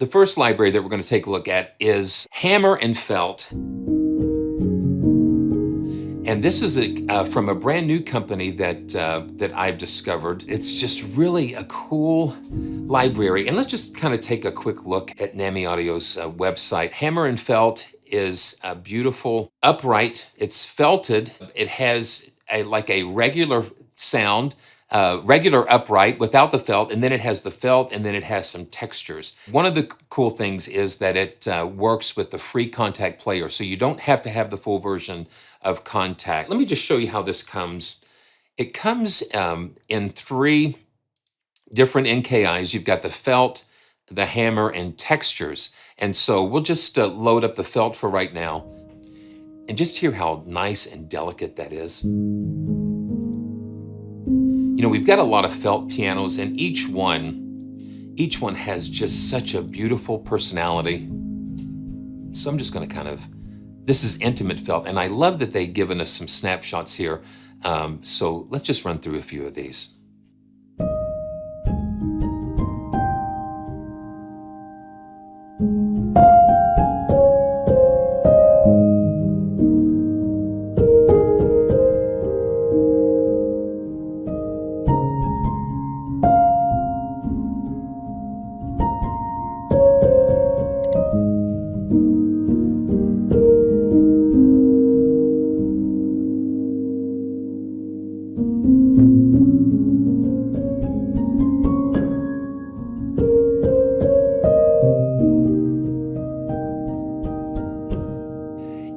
The first library that we're going to take a look at is Hammer and Felt. And this is from a brand new company that I've discovered. It's just really a cool library. And let's just kind of take a quick look at NAMI Audio's website. Hammer and Felt is a beautiful upright. It's felted. It has like a regular sound, regular upright without the felt, and then it has the felt, and then it has some textures. One of the cool things is that it works with the free Kontakt player, so you don't have to have the full version of Kontakt. Let me just show you how this comes. It comes in 3 different NKIs. You've got the felt, the hammer, and textures. And so we'll just load up the felt for right now and just hear how nice and delicate that is. You know, we've got a lot of felt pianos, and each one has just such a beautiful personality. So I'm just going to kind of, this is intimate felt, and I love that they've given us some snapshots here. So let's just run through a few of these.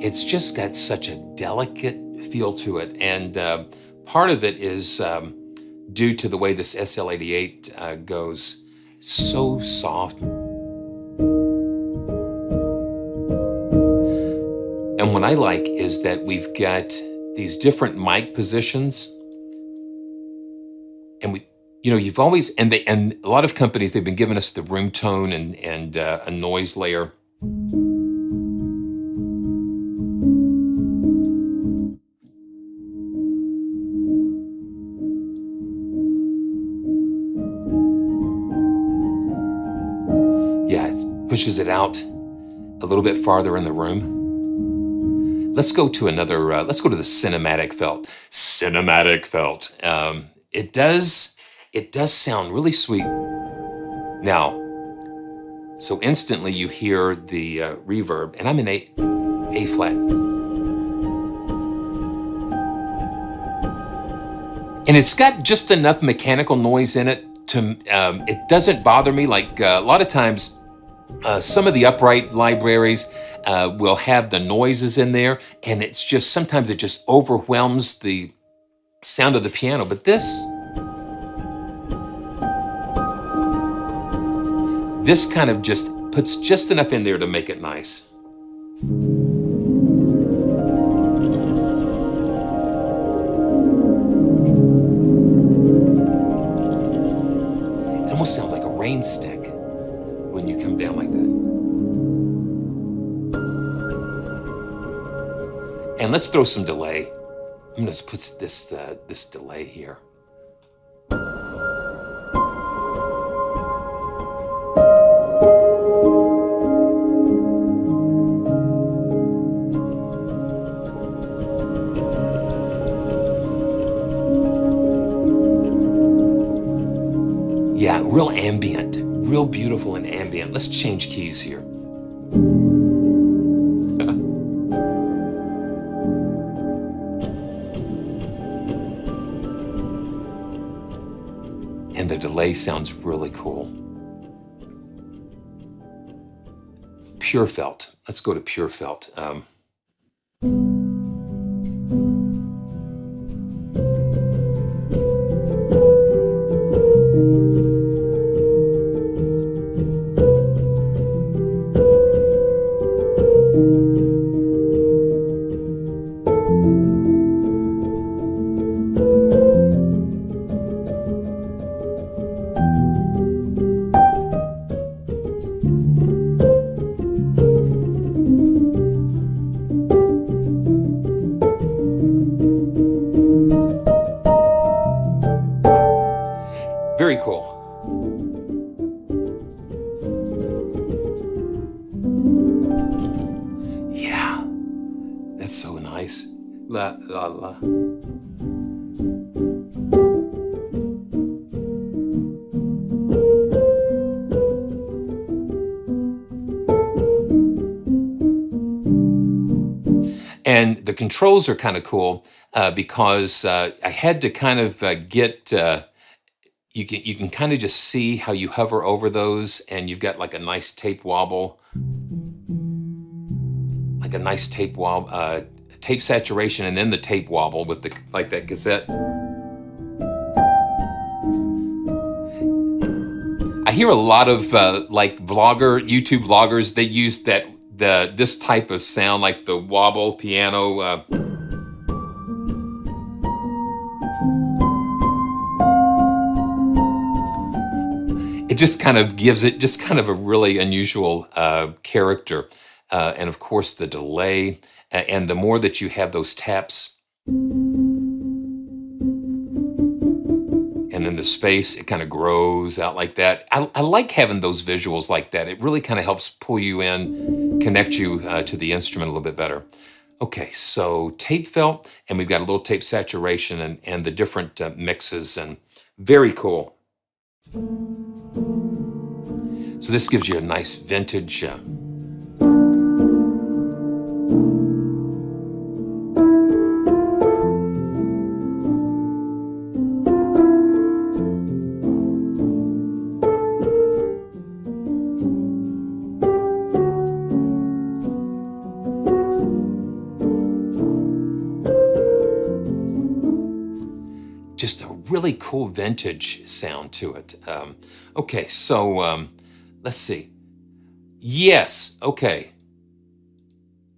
It's just got such a delicate feel to it, and part of it is due to the way this SL88 goes. So soft. And what I like is that we've got these different mic positions, and you've always, and a lot of companies, they've been giving us the room tone and a noise layer. Yeah, it pushes it out a little bit farther in the room. Let's go to another, let's go to the cinematic felt. Cinematic felt. It does sound really sweet. Now, so instantly you hear the reverb, and I'm in A flat. And it's got just enough mechanical noise in it to, it doesn't bother me. Like a lot of times, some of the upright libraries will have the noises in there, and it's just, sometimes it just overwhelms the sound of the piano. But this kind of just puts just enough in there to make it nice. It almost sounds like a rain stick when you come down like that. And let's throw some delay. I'm gonna put this delay here. Yeah, real ambient, real beautiful and ambient. Let's change keys here. And the delay sounds really cool. Pure felt. Let's go to pure felt. Very cool. nice. La, la, la. And the controls are kind of cool because I had to kind of get, you can kind of just see how you hover over those, and you've got like a nice tape wobble, like a nice tape wobble, tape saturation, and then the tape wobble with the, like that cassette. I hear a lot of like YouTube vloggers, they use this type of sound, like the wobble piano. It just kind of gives it just kind of a really unusual character. And of course the delay, and the more that you have those taps, and then the space, it kind of grows out like that. I like having those visuals like that. It really kind of helps pull you in, connect you to the instrument a little bit better. Okay, so tape felt, and we've got a little tape saturation and the different mixes, and very cool. So this gives you a nice vintage just a really cool vintage sound to it. Okay, so let's see. Yes, okay.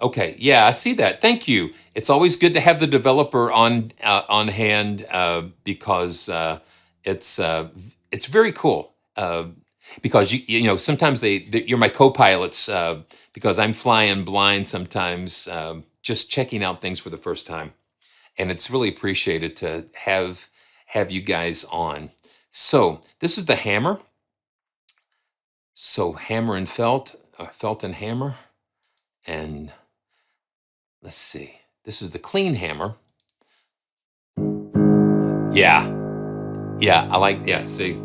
Okay, yeah, I see that. Thank you. It's always good to have the developer on hand because it's very cool. Because you know, sometimes you're my co-pilots because I'm flying blind sometimes, just checking out things for the first time, and it's really appreciated to have you guys on. So this is the hammer. So hammer and felt, felt and hammer, and let's see. This is the clean hammer. Yeah, yeah, I like. Yeah, see.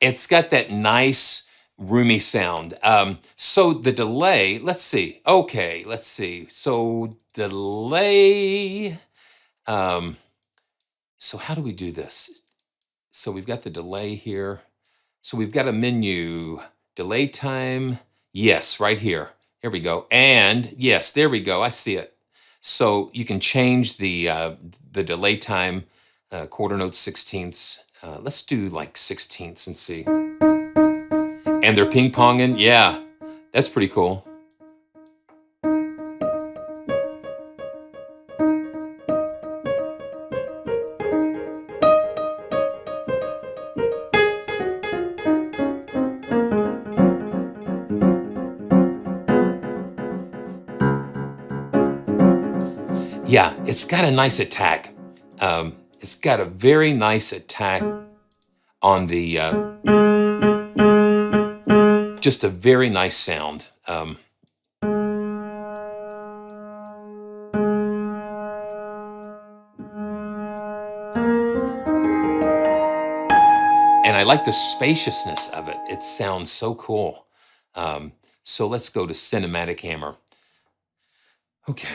It's got that nice roomy sound. So the delay, let's see. Okay, let's see. So delay. So how do we do this? So we've got the delay here. So we've got a menu, delay time. Yes, right here. Here we go. And yes, there we go. I see it. So you can change the delay time, quarter notes, sixteenths. Let's do like sixteenths and see. And they're ping ponging. Yeah, that's pretty cool. Yeah, it's got a nice attack. It's got a very nice attack on the, just a very nice sound. And I like the spaciousness of it. It sounds so cool. So let's go to Cinematic Hammer. Okay.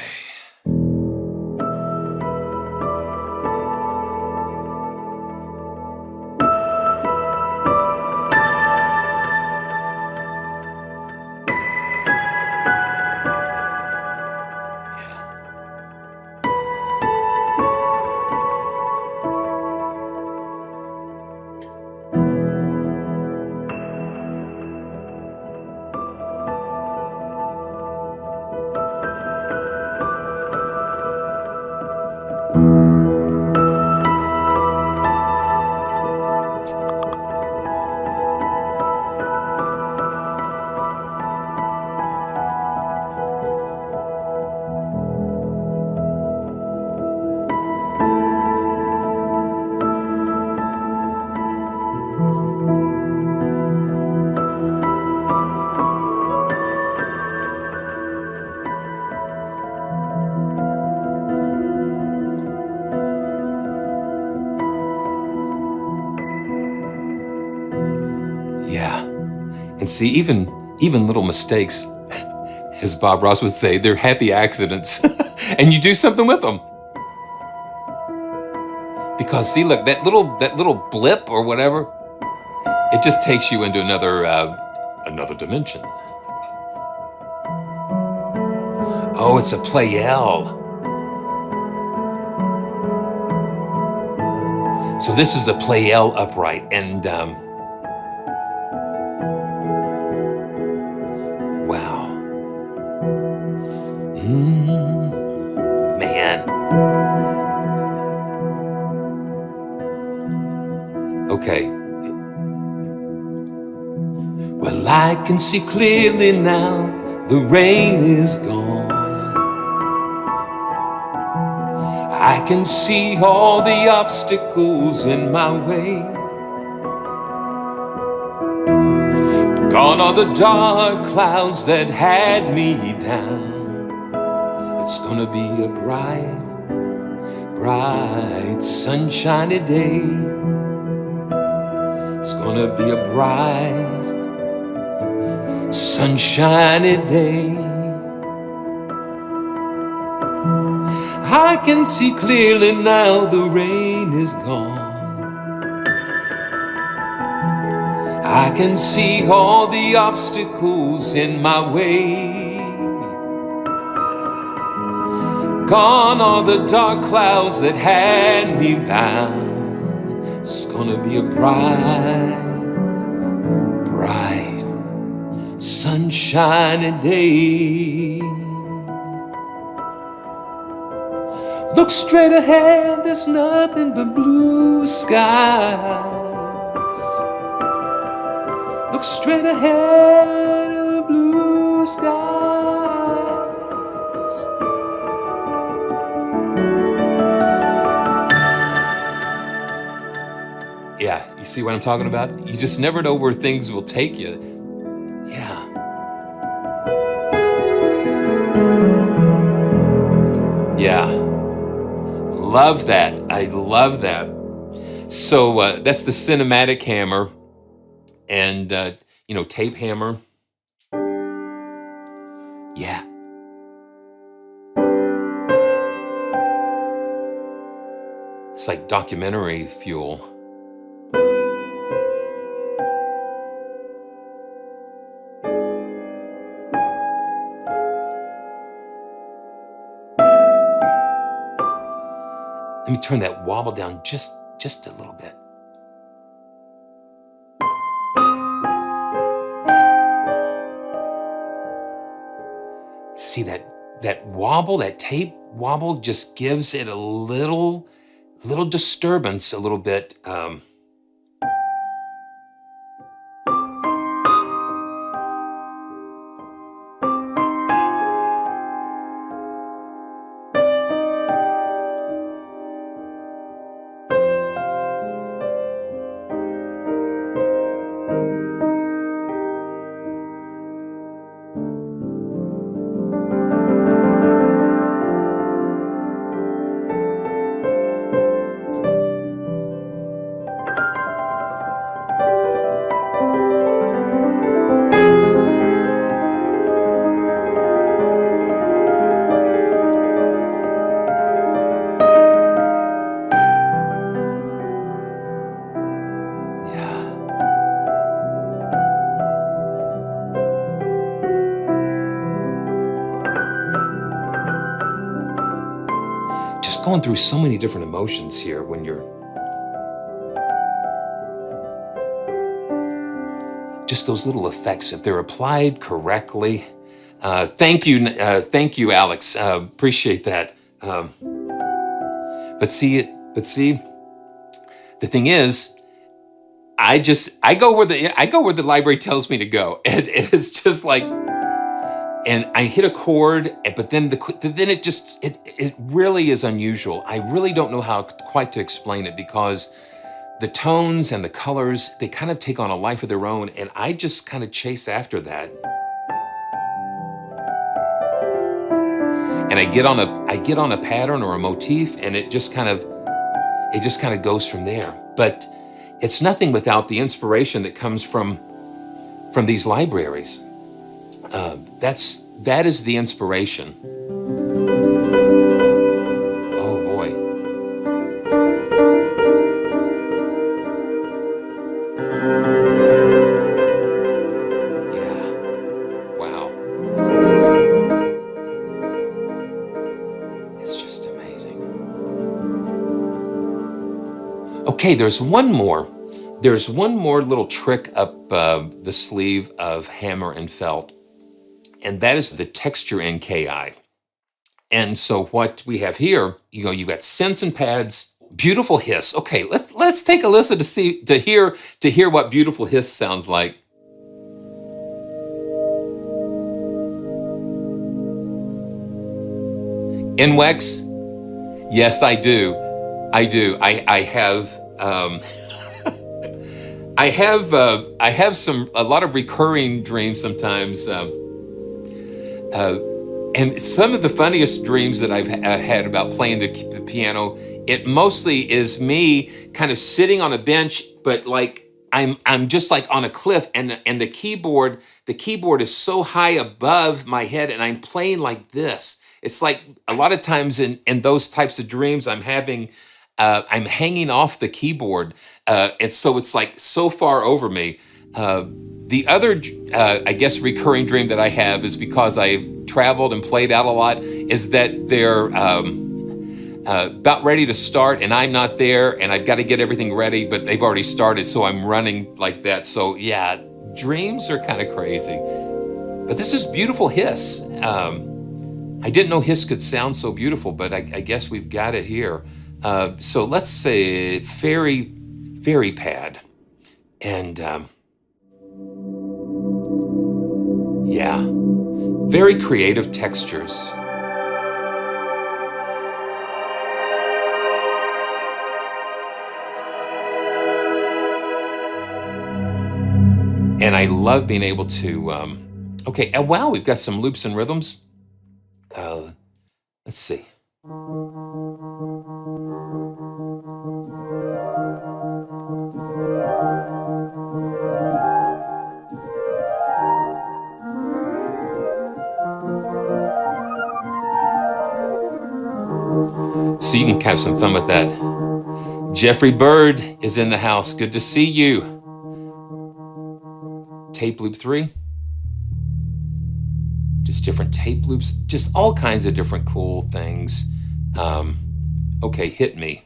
And see, even little mistakes, as Bob Ross would say, they're happy accidents. And you do something with them. Because see, look, that little blip or whatever, it just takes you into another dimension. Oh, it's a playable. So this is a playable upright, and wow, man. Okay. Well, I can see clearly now, the rain is gone. I can see all the obstacles in my way. Gone are the dark clouds that had me down. It's gonna be a bright, bright, sunshiny day. It's gonna be a bright, sunshiny day. I can see clearly now, the rain is gone. I can see all the obstacles in my way. Gone are the dark clouds that had me bound. It's gonna be a bright, bright, sunshiny day. Look straight ahead, there's nothing but blue skies. Look straight ahead, blue skies. Yeah, you see what I'm talking about? You just never know where things will take you. Yeah. Yeah. Love that. I love that. So that's the cinematic hammer, and tape hammer. Yeah. It's like documentary fuel. Let me turn that wobble down just a little bit. See that wobble, that tape wobble just gives it a little disturbance, a little bit. Going through so many different emotions here when you're just those little effects, if they're applied correctly. Thank you, Alex. Appreciate that. But see, the thing is, I go where the library tells me to go, and it's just like. And I hit a chord, but then it really is unusual. I really don't know how quite to explain it, because the tones and the colors, they kind of take on a life of their own, and I just kind of chase after that. And I get on a pattern or a motif, and it just kind of goes from there. But it's nothing without the inspiration that comes from from these libraries. That is the inspiration. Oh boy. Yeah. Wow. It's just amazing. Okay, there's one more. There's one more little trick up the sleeve of Hammer and Felt, and that is the Texture NKI. And so what we have here, you've got scents and pads, beautiful hiss. Okay, let's take a listen to hear what beautiful hiss sounds like. NWEX? Yes, I do. I do. I have. I have a lot of recurring dreams sometimes, and some of the funniest dreams that I've had about playing the piano. It mostly is me kind of sitting on a bench, but like I'm just like on a cliff, and the keyboard is so high above my head, and I'm playing like this. It's like a lot of times in those types of dreams, I'm hanging off the keyboard, and so it's like so far over me. The other, I guess, recurring dream that I have is because I've traveled and played out a lot, is that they're about ready to start and I'm not there, and I've got to get everything ready, but they've already started, so I'm running like that. So yeah, dreams are kind of crazy. But this is beautiful hiss. I didn't know hiss could sound so beautiful, but I guess we've got it here. So let's say fairy pad, and yeah, very creative textures. And I love being able to, okay, and wow, we've got some loops and rhythms. Let's see. So you can have some fun with that. Jeffrey Bird is in the house. Good to see you. Tape loop 3. Just different tape loops, just all kinds of different cool things. Okay, hit me.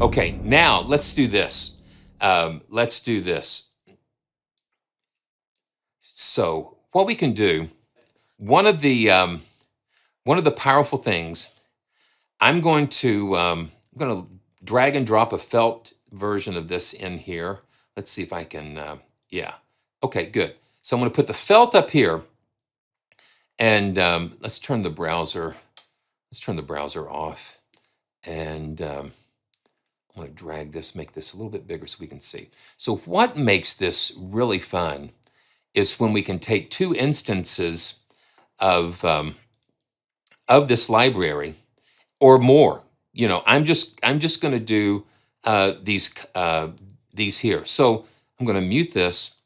Okay, now let's do this. Let's do this. So what we can do, one of the powerful things, I'm going to drag and drop a felt version of this in here. Let's see if I can, yeah. Okay, good. So I'm going to put the felt up here, and let's turn the browser off, and I'm going to drag this, make this a little bit bigger so we can see. So what makes this really fun is when we can take two instances of this library or more. You know, I'm just going to do these here. So I'm going to mute this,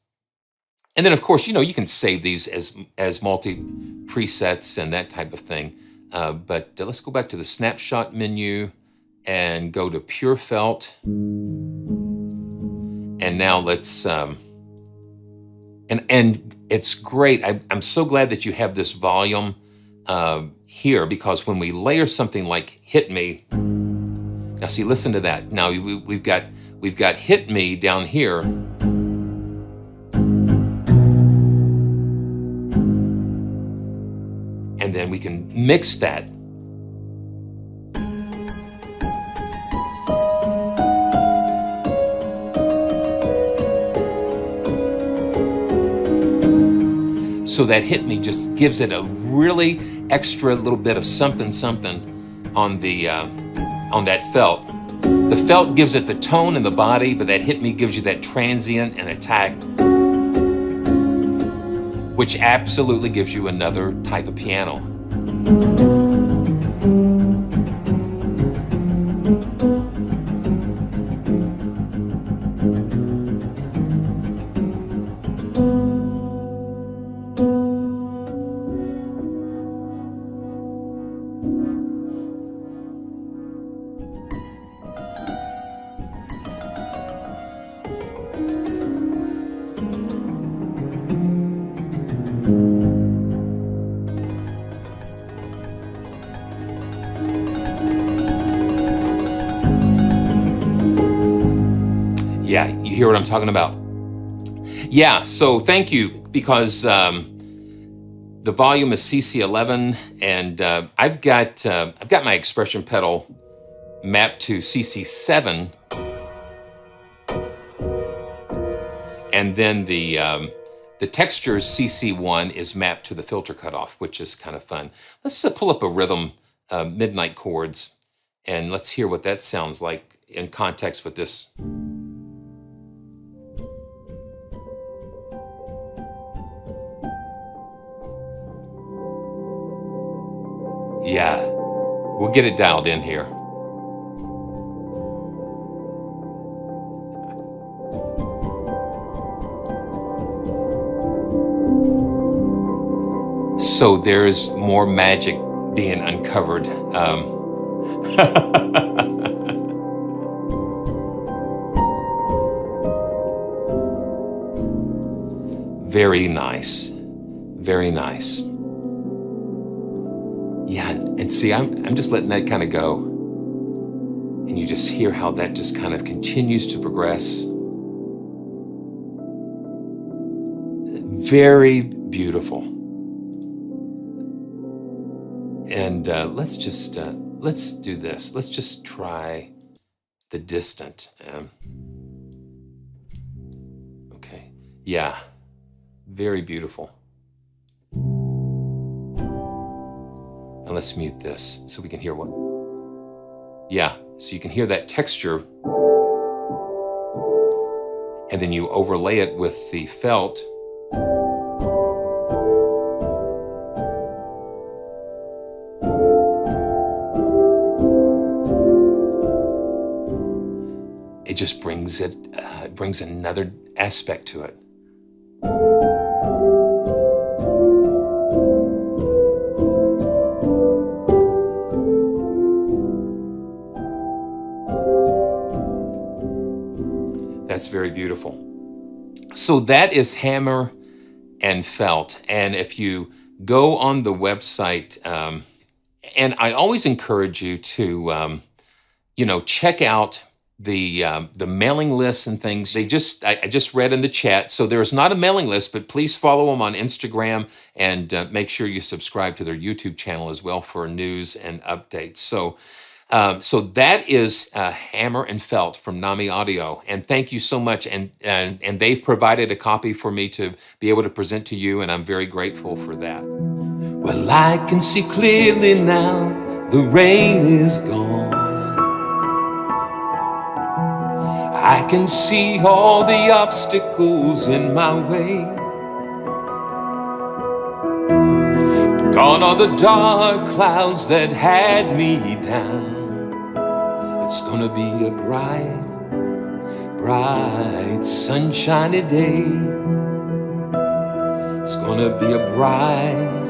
and then of course, you know, you can save these as multi presets and that type of thing. But let's go back to the snapshot menu and go to Pure Felt, and now let's and it's great. I'm so glad that you have this volume here, because when we layer something like Hit Me, now see, listen to that. Now we've got Hit Me down here, and then we can mix that. So that Hit Me just gives it a really extra little bit of something on the on that felt. The felt gives it the tone and the body, but that Hit Me gives you that transient and attack, which absolutely gives you another type of piano. Yeah, you hear what I'm talking about? Yeah, so thank you, because the volume is CC11, and I've got my expression pedal mapped to CC7, and then the texture's CC1 is mapped to the filter cutoff, which is kind of fun. Let's pull up a rhythm, Midnight Chords, and let's hear what that sounds like in context with this. Yeah, we'll get it dialed in here. So there's more magic being uncovered. Very nice, very nice. Yeah, and see, I'm just letting that kind of go. And you just hear how that just kind of continues to progress. Very beautiful. And let's do this. Let's just try the distant. Okay, yeah, very beautiful. And let's mute this so we can hear what. Yeah, so you can hear that texture. And then you overlay it with the felt. It just brings brings another aspect to it. That's very beautiful. So that is hammer and felt. And if you go on the website, and I always encourage you to, check out the mailing lists and things. I just read in the chat. So there's not a mailing list, but please follow them on Instagram, and make sure you subscribe to their YouTube channel as well for news and updates. So that is Hammer and Felt from NAMI Audio, and thank you so much. And they've provided a copy for me to be able to present to you, and I'm very grateful for that. Well, I can see clearly now, the rain is gone. I can see all the obstacles in my way. Gone are the dark clouds that had me down. It's gonna be a bright, bright, sunshiny day. It's gonna be a bright,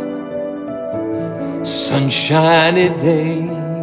sunshiny day.